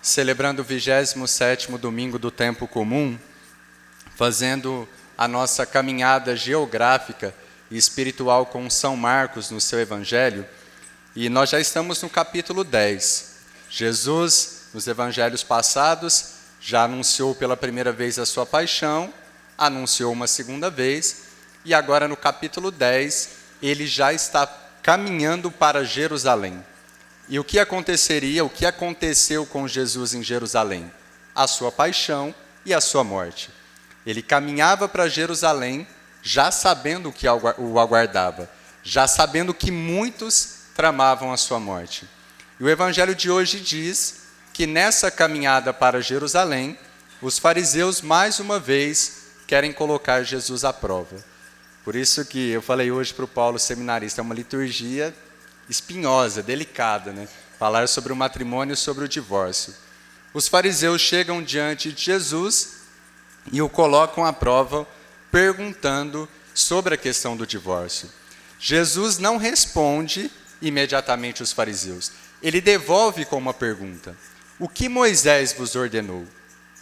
celebrando o 27º domingo do tempo comum, fazendo a nossa caminhada geográfica e espiritual com São Marcos no seu Evangelho, e nós já estamos no capítulo 10. Jesus, nos evangelhos passados, já anunciou pela primeira vez a sua paixão, anunciou uma segunda vez, e agora no capítulo 10, ele já está caminhando para Jerusalém. E o que aconteceria, o que aconteceu com Jesus em Jerusalém? A sua paixão e a sua morte. Ele caminhava para Jerusalém, já sabendo o que o aguardava, já sabendo que muitos tramavam a sua morte. E o evangelho de hoje diz que nessa caminhada para Jerusalém, os fariseus mais uma vez querem colocar Jesus à prova. Por isso que eu falei hoje para o Paulo, seminarista, é uma liturgia espinhosa, delicada, né? Falar sobre o matrimônio e sobre o divórcio. Os fariseus chegam diante de Jesus e o colocam à prova, perguntando sobre a questão do divórcio. Jesus não responde imediatamente os fariseus. Ele devolve com uma pergunta: o que Moisés vos ordenou?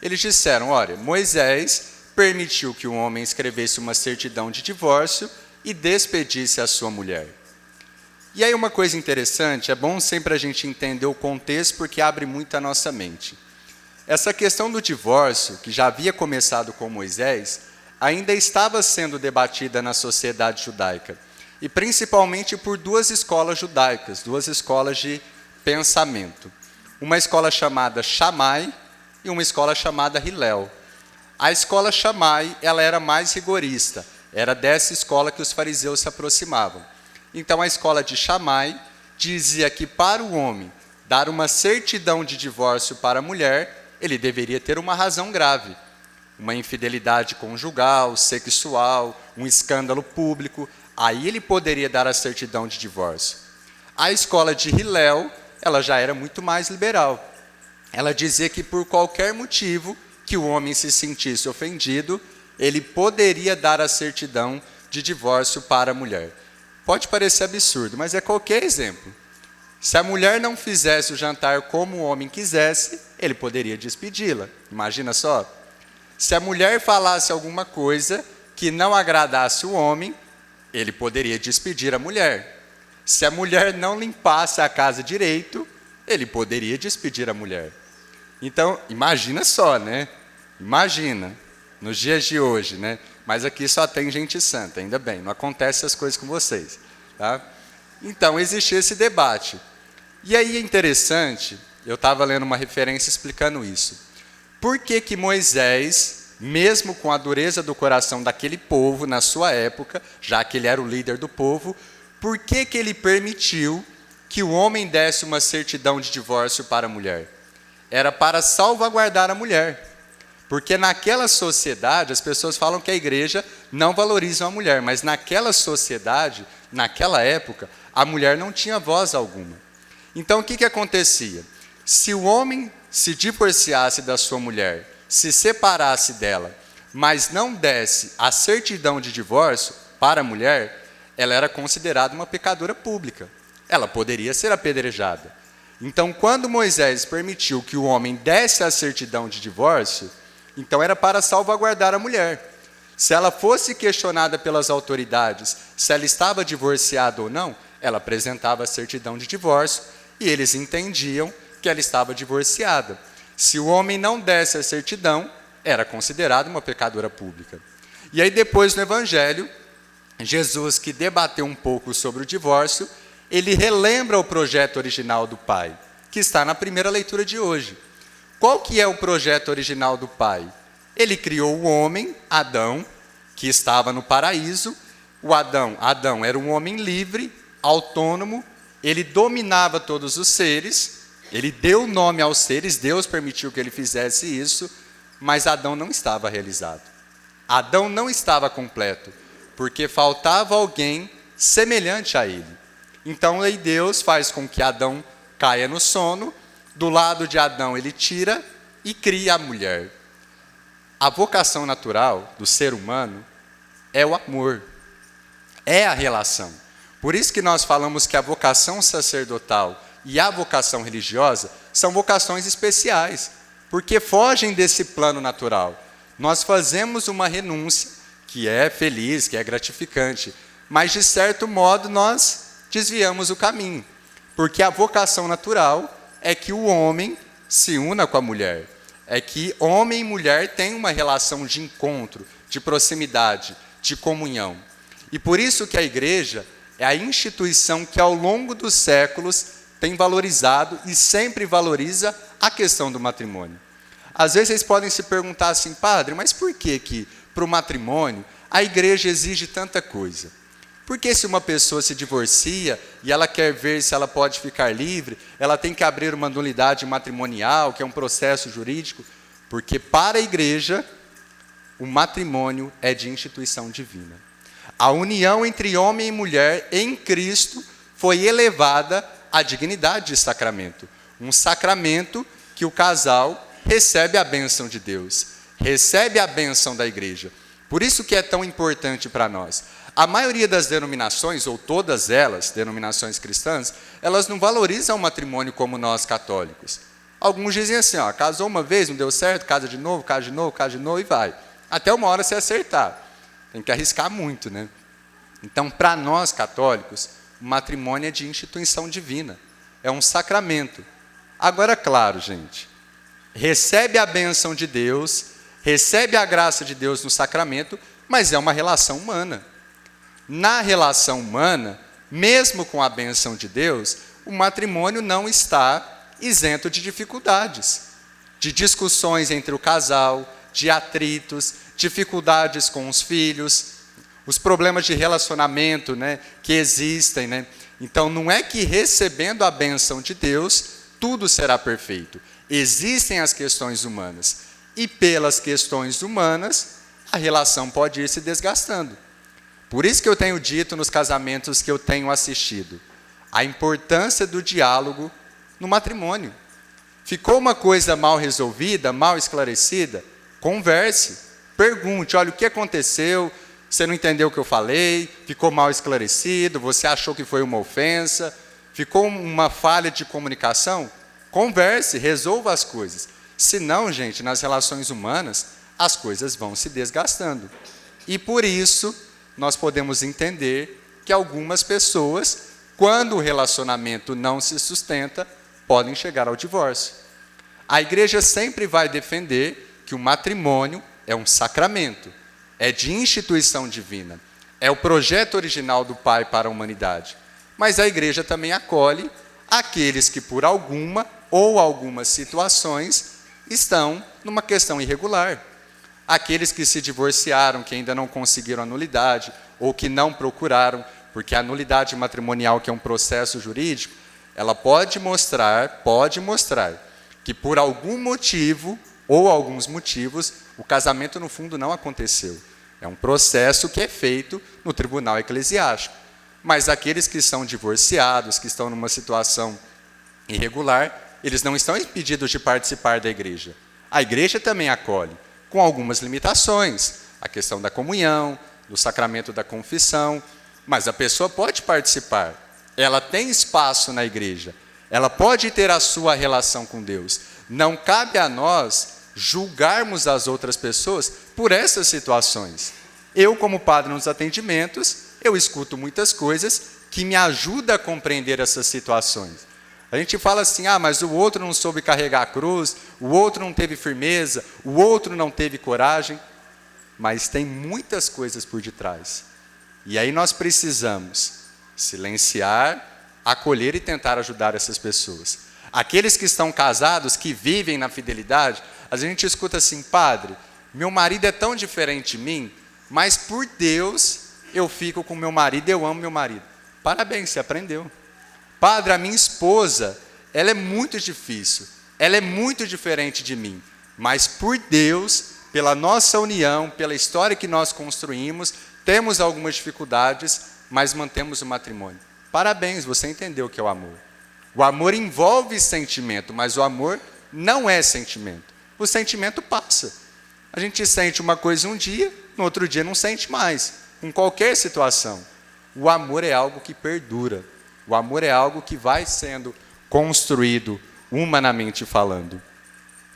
Eles disseram: olha, Moisés permitiu que um homem escrevesse uma certidão de divórcio e despedisse a sua mulher. E aí uma coisa interessante, é bom sempre a gente entender o contexto, porque abre muito a nossa mente. Essa questão do divórcio, que já havia começado com Moisés, ainda estava sendo debatida na sociedade judaica, e principalmente por duas escolas judaicas, duas escolas de pensamento. Uma escola chamada Shammai e uma escola chamada Hillel. A escola Shammai, ela era mais rigorista, era dessa escola que os fariseus se aproximavam. Então a escola de Shammai dizia que para o homem dar uma certidão de divórcio para a mulher, ele deveria ter uma razão grave. Uma infidelidade conjugal, sexual, um escândalo público, aí ele poderia dar a certidão de divórcio. A escola de Hillel, ela já era muito mais liberal. Ela dizia que por qualquer motivo que o homem se sentisse ofendido, ele poderia dar a certidão de divórcio para a mulher. Pode parecer absurdo, mas é qualquer exemplo. Se a mulher não fizesse o jantar como o homem quisesse, ele poderia despedi-la. Imagina só. Se a mulher falasse alguma coisa que não agradasse o homem, ele poderia despedir a mulher. Se a mulher não limpasse a casa direito, ele poderia despedir a mulher. Então, imagina só, né? Imagina, nos dias de hoje, né? Mas aqui só tem gente santa, ainda bem, não acontece essas coisas com vocês, tá? Então, existia esse debate. E aí é interessante, eu estava lendo uma referência explicando isso. Por que que Moisés, mesmo com a dureza do coração daquele povo na sua época, já que ele era o líder do povo, por que que ele permitiu que o homem desse uma certidão de divórcio para a mulher? Era para salvaguardar a mulher. Porque naquela sociedade, as pessoas falam que a igreja não valoriza a mulher, mas naquela sociedade, naquela época, a mulher não tinha voz alguma. Então o que acontecia? Se o homem se divorciasse da sua mulher, se separasse dela, mas não desse a certidão de divórcio para a mulher, ela era considerada uma pecadora pública. Ela poderia ser apedrejada. Então, quando Moisés permitiu que o homem desse a certidão de divórcio, então era para salvaguardar a mulher. Se ela fosse questionada pelas autoridades se ela estava divorciada ou não, ela apresentava a certidão de divórcio e eles entendiam que ela estava divorciada. Se o homem não desse a certidão, era considerado uma pecadora pública. E aí depois no Evangelho, Jesus, que debateu um pouco sobre o divórcio, ele relembra o projeto original do Pai, que está na primeira leitura de hoje. Qual que é o projeto original do Pai? Ele criou o homem, Adão, que estava no paraíso. O Adão era um homem livre, autônomo, ele dominava todos os seres, ele deu nome aos seres, Deus permitiu que ele fizesse isso, mas Adão não estava realizado. Adão não estava completo, porque faltava alguém semelhante a ele. Então aí Deus faz com que Adão caia no sono, do lado de Adão ele tira e cria a mulher. A vocação natural do ser humano é o amor, é a relação. Por isso que nós falamos que a vocação sacerdotal e a vocação religiosa são vocações especiais, porque fogem desse plano natural. Nós fazemos uma renúncia que é feliz, que é gratificante, mas de certo modo nós desviamos o caminho, porque a vocação natural é que o homem se una com a mulher, é que homem e mulher têm uma relação de encontro, de proximidade, de comunhão. E por isso que a igreja é a instituição que ao longo dos séculos tem valorizado e sempre valoriza a questão do matrimônio. Às vezes vocês podem se perguntar assim, padre, mas por que para o matrimônio a igreja exige tanta coisa? Porque se uma pessoa se divorcia e ela quer ver se ela pode ficar livre, ela tem que abrir uma nulidade matrimonial, que é um processo jurídico? Porque para a igreja, o matrimônio é de instituição divina. A união entre homem e mulher em Cristo foi elevada à dignidade de sacramento. Um sacramento que o casal recebe a bênção de Deus, recebe a bênção da igreja. Por isso que é tão importante para nós. A maioria das denominações, ou todas elas, denominações cristãs, elas não valorizam o matrimônio como nós católicos. Alguns dizem assim, casou uma vez, não deu certo, casa de novo, casa de novo, casa de novo e vai. Até uma hora se acertar. Tem que arriscar muito, né? Então, para nós católicos, o matrimônio é de instituição divina. É um sacramento. Agora, claro, gente, recebe a bênção de Deus, recebe a graça de Deus no sacramento, mas é uma relação humana. Na relação humana, mesmo com a bênção de Deus, o matrimônio não está isento de dificuldades, de discussões entre o casal, de atritos, dificuldades com os filhos, os problemas de relacionamento, que existem. Então, não é que recebendo a bênção de Deus, tudo será perfeito. Existem as questões humanas. E pelas questões humanas, a relação pode ir se desgastando. Por isso que eu tenho dito nos casamentos que eu tenho assistido, a importância do diálogo no matrimônio. Ficou uma coisa mal resolvida, mal esclarecida? Converse, pergunte, olha, o que aconteceu? Você não entendeu o que eu falei? Ficou mal esclarecido? Você achou que foi uma ofensa? Ficou uma falha de comunicação? Converse, resolva as coisas. Senão, gente, nas relações humanas, as coisas vão se desgastando. E por isso, nós podemos entender que algumas pessoas, quando o relacionamento não se sustenta, podem chegar ao divórcio. A igreja sempre vai defender que o matrimônio é um sacramento, é de instituição divina, é o projeto original do Pai para a humanidade. Mas a igreja também acolhe aqueles que, por alguma ou algumas situações, estão numa questão irregular. Aqueles que se divorciaram, que ainda não conseguiram a nulidade, ou que não procuraram, porque a nulidade matrimonial, que é um processo jurídico, ela pode mostrar que por algum motivo, ou alguns motivos, o casamento no fundo não aconteceu. É um processo que é feito no tribunal eclesiástico. Mas aqueles que são divorciados, que estão numa situação irregular, eles não estão impedidos de participar da igreja. A igreja também acolhe, com algumas limitações, a questão da comunhão, do sacramento da confissão, mas a pessoa pode participar, ela tem espaço na igreja, ela pode ter a sua relação com Deus. Não cabe a nós julgarmos as outras pessoas por essas situações. Eu, como padre nos atendimentos, eu escuto muitas coisas que me ajudam a compreender essas situações. A gente fala assim, mas o outro não soube carregar a cruz, o outro não teve firmeza, o outro não teve coragem, mas tem muitas coisas por detrás. E aí nós precisamos silenciar, acolher e tentar ajudar essas pessoas. Aqueles que estão casados, que vivem na fidelidade, a gente escuta assim, padre, meu marido é tão diferente de mim, mas por Deus eu fico com meu marido, eu amo meu marido. Parabéns, você aprendeu. Padre, a minha esposa, ela é muito difícil, ela é muito diferente de mim, mas por Deus, pela nossa união, pela história que nós construímos, temos algumas dificuldades, mas mantemos o matrimônio. Parabéns, você entendeu o que é o amor. O amor envolve sentimento, mas o amor não é sentimento. O sentimento passa. A gente sente uma coisa um dia, no outro dia não sente mais, em qualquer situação. O amor é algo que perdura. O amor é algo que vai sendo construído humanamente falando.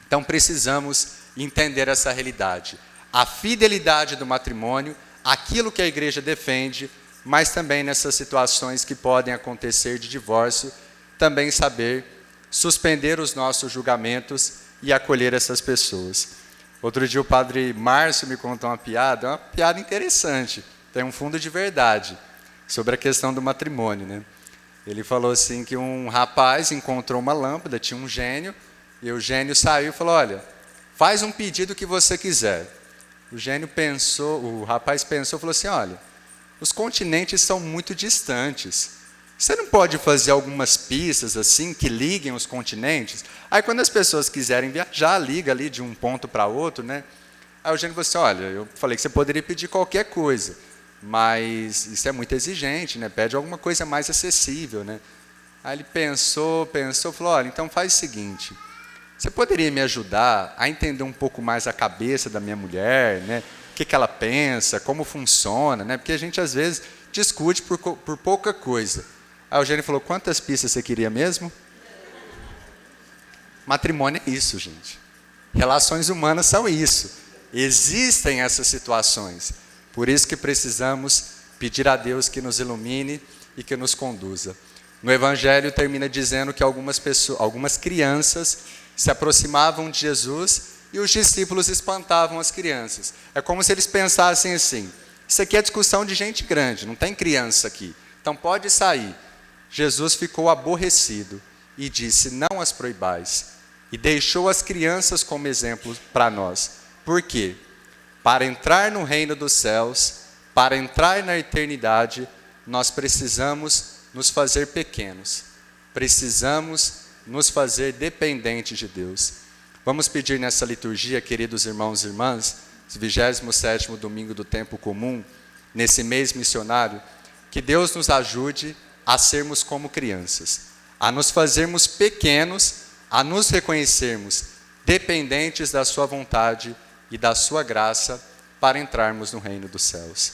Então precisamos entender essa realidade. A fidelidade do matrimônio, aquilo que a igreja defende, mas também nessas situações que podem acontecer de divórcio, também saber suspender os nossos julgamentos e acolher essas pessoas. Outro dia o padre Márcio me contou uma piada interessante, tem um fundo de verdade, sobre a questão do matrimônio, né? Ele falou assim que um rapaz encontrou uma lâmpada, tinha um gênio, e o gênio saiu e falou, olha, faz um pedido que você quiser. O rapaz pensou e falou assim, olha, os continentes são muito distantes. Você não pode fazer algumas pistas assim que liguem os continentes? Aí quando as pessoas quiserem viajar, liga ali de um ponto para outro, né? Aí o gênio falou assim, olha, eu falei que você poderia pedir qualquer coisa, mas isso é muito exigente, né? Pede alguma coisa mais acessível, né? Aí ele pensou, falou, olha, então faz o seguinte, você poderia me ajudar a entender um pouco mais a cabeça da minha mulher, né? O que ela pensa, como funciona, né? Porque a gente às vezes discute por pouca coisa. Aí o Eugênio falou, quantas pistas você queria mesmo? Matrimônio é isso, gente. Relações humanas são isso. Existem essas situações. Por isso que precisamos pedir a Deus que nos ilumine e que nos conduza. No Evangelho termina dizendo que algumas crianças se aproximavam de Jesus e os discípulos espantavam as crianças. É como se eles pensassem assim, isso aqui é discussão de gente grande, não tem criança aqui, então pode sair. Jesus ficou aborrecido e disse, não as proibais. E deixou as crianças como exemplo para nós. Por quê? Para entrar no reino dos céus, para entrar na eternidade, nós precisamos nos fazer pequenos. Precisamos nos fazer dependentes de Deus. Vamos pedir nessa liturgia, queridos irmãos e irmãs, 27º domingo do tempo comum, nesse mês missionário, que Deus nos ajude a sermos como crianças, a nos fazermos pequenos, a nos reconhecermos dependentes da sua vontade e da sua graça para entrarmos no reino dos céus.